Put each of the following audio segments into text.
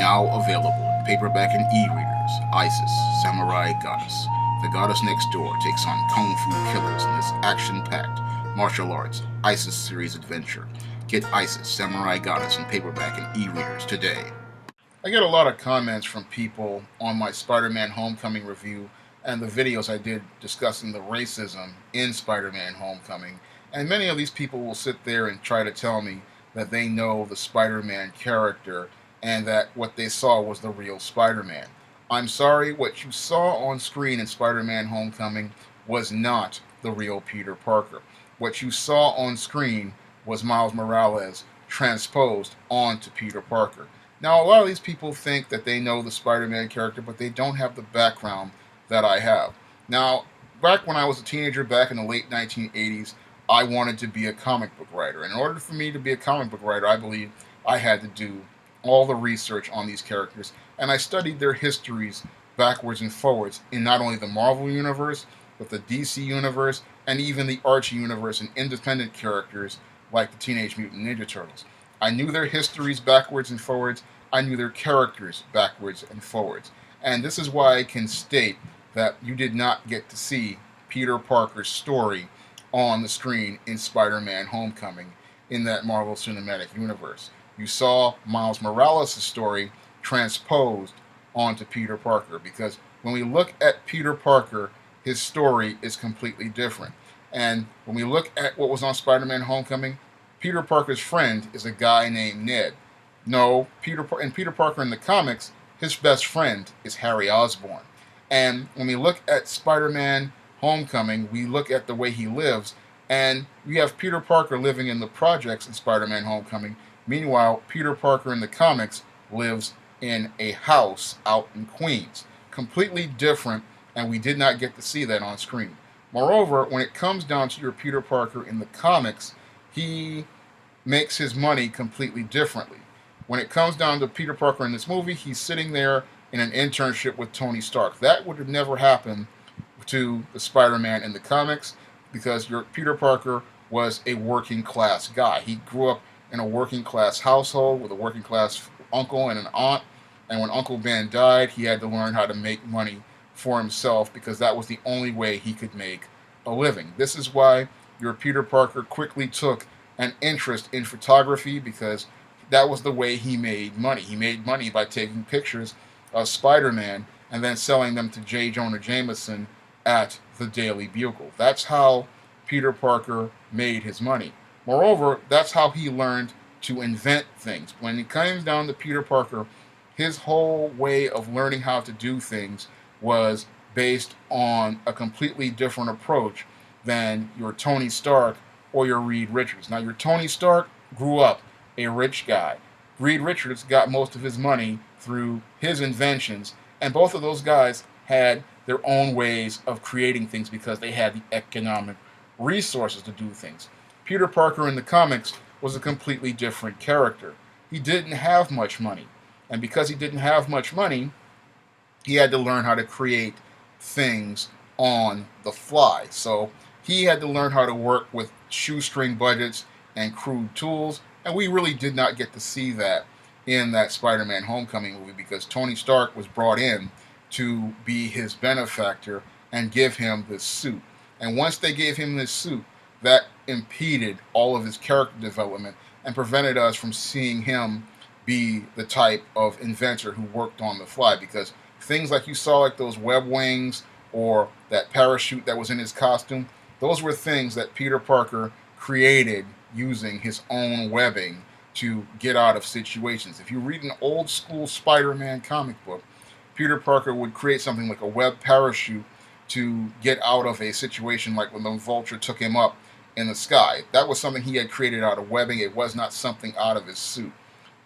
Now available in paperback and e-readers, Isis, Samurai Goddess. The goddess next door takes on kung fu killers in this action-packed martial arts Isis series adventure. Get Isis, Samurai Goddess in paperback and e-readers today. I get a lot of comments from people on my Spider-Man Homecoming review and the videos I did discussing the racism in Spider-Man Homecoming. And many of these people will sit there and try to tell me that they know the Spider-Man character and that what they saw was the real Spider-Man. I'm sorry, what you saw on screen in Spider-Man Homecoming was not the real Peter Parker. What you saw on screen was Miles Morales transposed onto Peter Parker. Now, a lot of these people think that they know the Spider-Man character, but they don't have the background that I have. Now, back when I was a teenager, back in the late 1980s, I wanted to be a comic book writer. And in order for me to be a comic book writer, I believe I had to do all the research on these characters. And I studied their histories backwards and forwards in not only the Marvel Universe, but the DC Universe, and even the Archie Universe and independent characters like the Teenage Mutant Ninja Turtles. I knew their histories backwards and forwards. I knew their characters backwards and forwards. And this is why I can state that you did not get to see Peter Parker's story on the screen in Spider-Man Homecoming in that Marvel Cinematic Universe. You saw Miles Morales' story transposed onto Peter Parker, because when we look at Peter Parker, his story is completely different. And when we look at what was on Spider-Man Homecoming, Peter Parker's friend is a guy named Ned. No, Peter Parker in the comics, his best friend is Harry Osborn. And when we look at Spider-Man Homecoming, we look at the way he lives, and we have Peter Parker living in the projects in Spider-Man Homecoming. Meanwhile, Peter Parker in the comics lives in a house out in Queens. Completely different, and we did not get to see that on screen. Moreover, when it comes down to your Peter Parker in the comics, he makes his money completely differently. When it comes down to Peter Parker in this movie, he's sitting there in an internship with Tony Stark. That would have never happened to the Spider-Man in the comics, because your Peter Parker was a working class guy. He grew up in a working class household with a working class uncle and an aunt. And when Uncle Ben died, he had to learn how to make money for himself, because that was the only way he could make a living. This is why your Peter Parker quickly took an interest in photography, because that was the way he made money. He made money by taking pictures of Spider-Man and then selling them to J. Jonah Jameson at the Daily Bugle. That's how Peter Parker made his money. Moreover, that's how he learned to invent things. When it comes down to Peter Parker, his whole way of learning how to do things was based on a completely different approach than your Tony Stark or your Reed Richards. Now, your Tony Stark grew up a rich guy. Reed Richards got most of his money through his inventions, and both of those guys had their own ways of creating things because they had the economic resources to do things. Peter Parker in the comics was a completely different character. He didn't have much money, and because he didn't have much money, he had to learn how to create things on the fly. So he had to learn how to work with shoestring budgets and crude tools, and we really did not get to see that in that Spider-Man Homecoming movie, because Tony Stark was brought in to be his benefactor and give him this suit. And once they gave him this suit, that impeded all of his character development and prevented us from seeing him be the type of inventor who worked on the fly, because things like you saw, like those web wings or that parachute that was in his costume, those were things that Peter Parker created using his own webbing to get out of situations. If you read an old school Spider-Man comic book, Peter Parker would create something like a web parachute to get out of a situation, like when the Vulture took him up in the sky. That was something he had created out of webbing. It was not something out of his suit.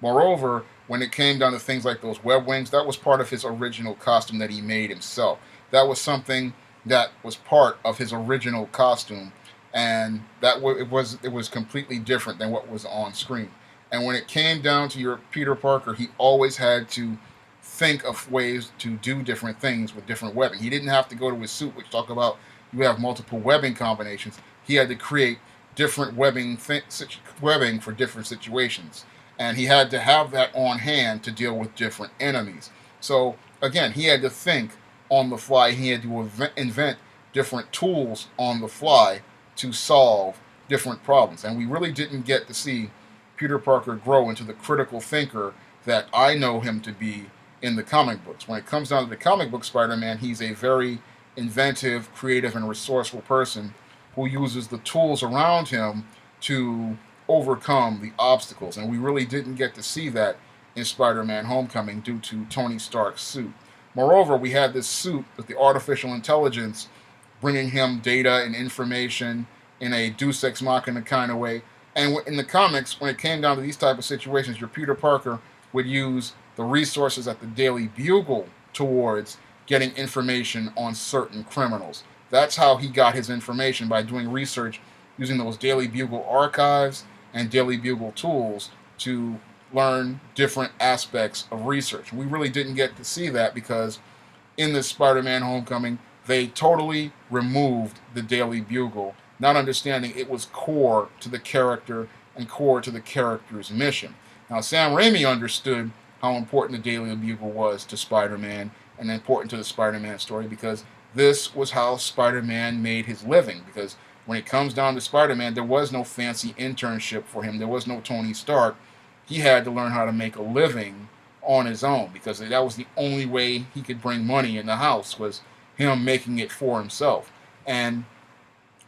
Moreover, when it came down to things like those web wings, that was part of his original costume that he made himself. That was something that was part of his original costume, and it was completely different than what was on screen. And when it came down to your Peter Parker, he always had to think of ways to do different things with different webbing. He didn't have to go to his suit, which talk about you have multiple webbing combinations. He had to create different webbing for different situations. and he had to have that on hand to deal with different enemies. So again, he had to think on the fly. He had to invent different tools on the fly to solve different problems. And we really didn't get to see Peter Parker grow into the critical thinker that I know him to be in the comic books. When it comes down to the comic book Spider-Man, he's a very inventive, creative, and resourceful person who uses the tools around him to overcome the obstacles. And we really didn't get to see that in Spider-Man Homecoming due to Tony Stark's suit. Moreover, we had this suit with the artificial intelligence bringing him data and information in a Deus Ex Machina kind of way. And in the comics, when it came down to these type of situations, your Peter Parker would use the resources at the Daily Bugle towards getting information on certain criminals. That's how he got his information, by doing research using those Daily Bugle archives and Daily Bugle tools to learn different aspects of research. We really didn't get to see that because in this Spider-Man Homecoming, they totally removed the Daily Bugle, not understanding it was core to the character and core to the character's mission. Now, Sam Raimi understood how important the Daily Bugle was to Spider-Man and important to the Spider-Man story, because this was how Spider-Man made his living. Because when it comes down to Spider-Man, there was no fancy internship for him. There was no Tony Stark. He had to learn how to make a living on his own, because that was the only way he could bring money in the house, was him making it for himself. And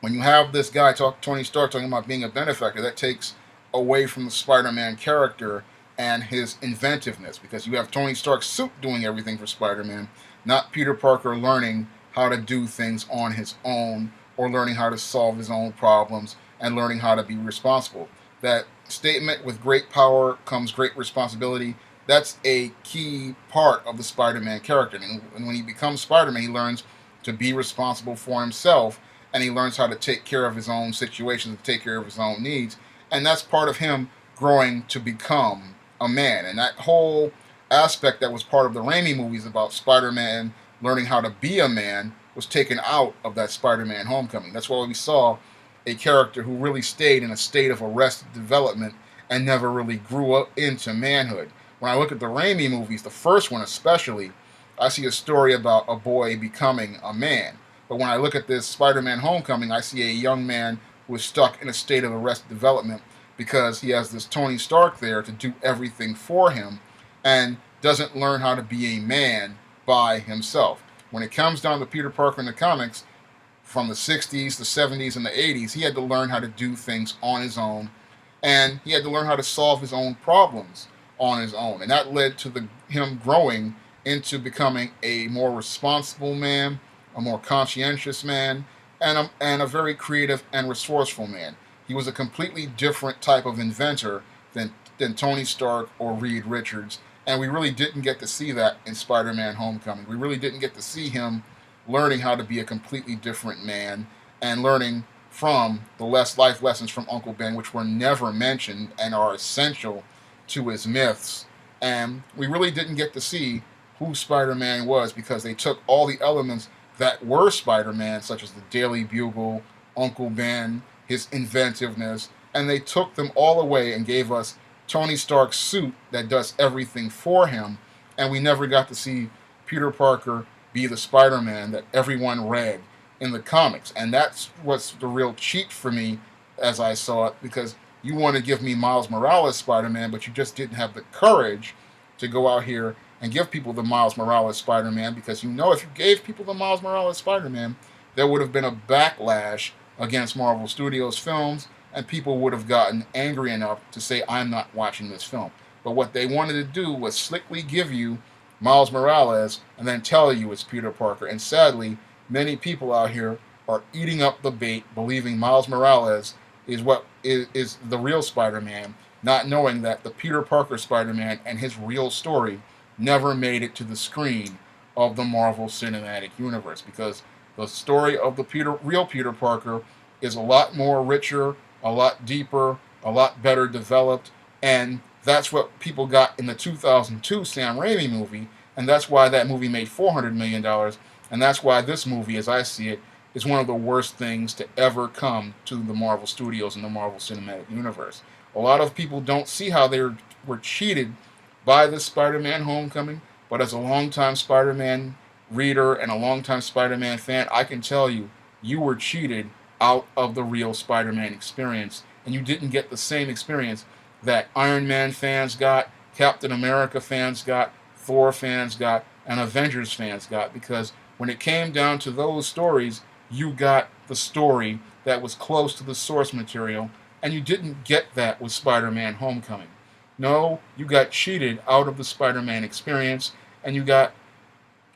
when you have this guy, Tony Stark, talking about being a benefactor, that takes away from the Spider-Man character and his inventiveness, because you have Tony Stark's suit doing everything for Spider-Man, not Peter Parker learning how to do things on his own or learning how to solve his own problems and learning how to be responsible. That statement, with great power comes great responsibility, that's a key part of the Spider-Man character. And when he becomes Spider-Man, he learns to be responsible for himself, and he learns how to take care of his own situations, to take care of his own needs. And that's part of him growing to become a man. And that whole aspect that was part of the Raimi movies about Spider-Man learning how to be a man was taken out of that Spider-Man Homecoming. That's why we saw a character who really stayed in a state of arrested development and never really grew up into manhood. When I look at the Raimi movies, the first one especially, I see a story about a boy becoming a man. But when I look at this Spider-Man Homecoming, I see a young man who is stuck in a state of arrested development because he has this Tony Stark there to do everything for him and doesn't learn how to be a man by himself. When it comes down to Peter Parker in the comics, from the 60s, the 70s, and the 80s, he had to learn how to do things on his own, and he had to learn how to solve his own problems on his own. And that led to him growing into becoming a more responsible man, a more conscientious man, and a very creative and resourceful man. He was a completely different type of inventor than Tony Stark or Reed Richards, and we really didn't get to see that in Spider-Man Homecoming. We really didn't get to see him learning how to be a completely different man and learning from the life lessons from Uncle Ben, which were never mentioned and are essential to his myths. And we really didn't get to see who Spider-Man was, because they took all the elements that were Spider-Man, such as the Daily Bugle, Uncle Ben, his inventiveness, and they took them all away and gave us Tony Stark's suit that does everything for him, and we never got to see Peter Parker be the Spider-Man that everyone read in the comics. And that's what's the real cheat for me as I saw it, because you want to give me Miles Morales Spider-Man, but you just didn't have the courage to go out here and give people the Miles Morales Spider-Man, because you know if you gave people the Miles Morales Spider-Man, there would have been a backlash against Marvel Studios films, and people would have gotten angry enough to say, I'm not watching this film. But what they wanted to do was slickly give you Miles Morales and then tell you it's Peter Parker. And sadly, many people out here are eating up the bait, believing Miles Morales is what is the real Spider-Man, not knowing that the Peter Parker Spider-Man and his real story never made it to the screen of the Marvel Cinematic Universe, because the story of the real Peter Parker is a lot more richer, a lot deeper, a lot better developed, and that's what people got in the 2002 Sam Raimi movie, and that's why that movie made $400 million, and that's why this movie, as I see it, is one of the worst things to ever come to the Marvel Studios and the Marvel Cinematic Universe. A lot of people don't see how they're were cheated by this Spider-Man Homecoming, but as a longtime Spider-Man reader and a longtime Spider-Man fan, I can tell you, you were cheated out of the real Spider-Man experience, and you didn't get the same experience that Iron Man fans got, Captain America fans got, Thor fans got, and Avengers fans got, because when it came down to those stories, you got the story that was close to the source material, and you didn't get that with Spider-Man Homecoming. No, you got cheated out of the Spider-Man experience, and you got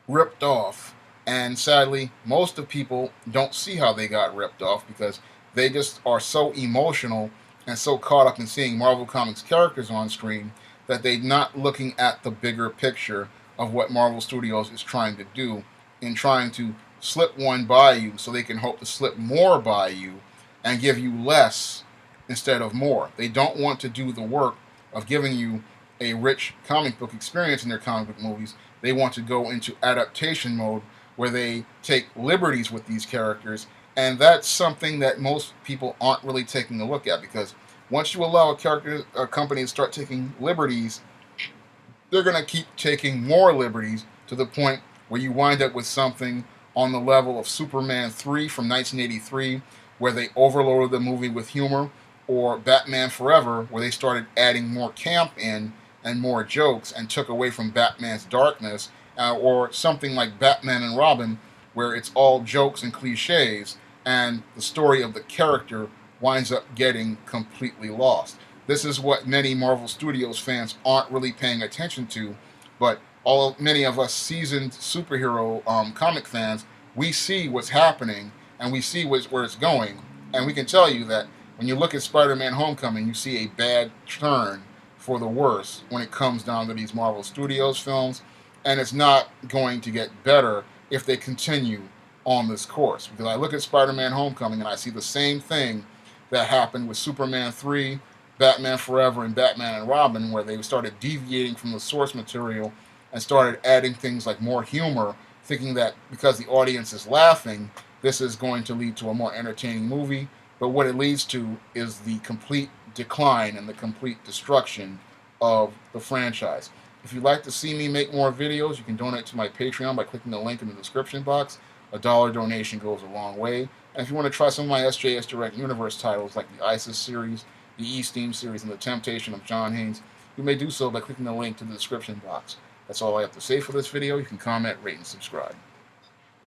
ripped off. And sadly, most of people don't see how they got ripped off because they just are so emotional and so caught up in seeing Marvel Comics characters on screen that they're not looking at the bigger picture of what Marvel Studios is trying to do in trying to slip one by you so they can hope to slip more by you and give you less instead of more. They don't want to do the work of giving you a rich comic book experience in their comic book movies. They want to go into adaptation mode where they take liberties with these characters, and that's something that most people aren't really taking a look at, because once you allow a company to start taking liberties, they're going to keep taking more liberties to the point where you wind up with something on the level of Superman 3 from 1983, where they overloaded the movie with humor, or Batman Forever, where they started adding more camp in and more jokes and took away from Batman's darkness, or something like Batman and Robin, where it's all jokes and cliches, and the story of the character winds up getting completely lost. This is what many Marvel Studios fans aren't really paying attention to, but many of us seasoned superhero comic fans, we see what's happening and we see where it's going, and we can tell you that when you look at Spider-Man Homecoming, you see a bad turn for the worse when it comes down to these Marvel Studios films, and it's not going to get better if they continue on this course. Because I look at Spider-Man Homecoming and I see the same thing that happened with Superman 3, Batman Forever, and Batman and Robin, where they started deviating from the source material and started adding things like more humor, thinking that because the audience is laughing, this is going to lead to a more entertaining movie. But what it leads to is the complete decline and the complete destruction of the franchise. If you'd like to see me make more videos, you can donate to my Patreon by clicking the link in the description box. A dollar donation goes a long way. And if you want to try some of my SJS Direct Universe titles like the ISIS series, the E-Steam series, and the Temptation of John Haynes, you may do so by clicking the link to the description box. That's all I have to say for this video. You can comment, rate, and subscribe.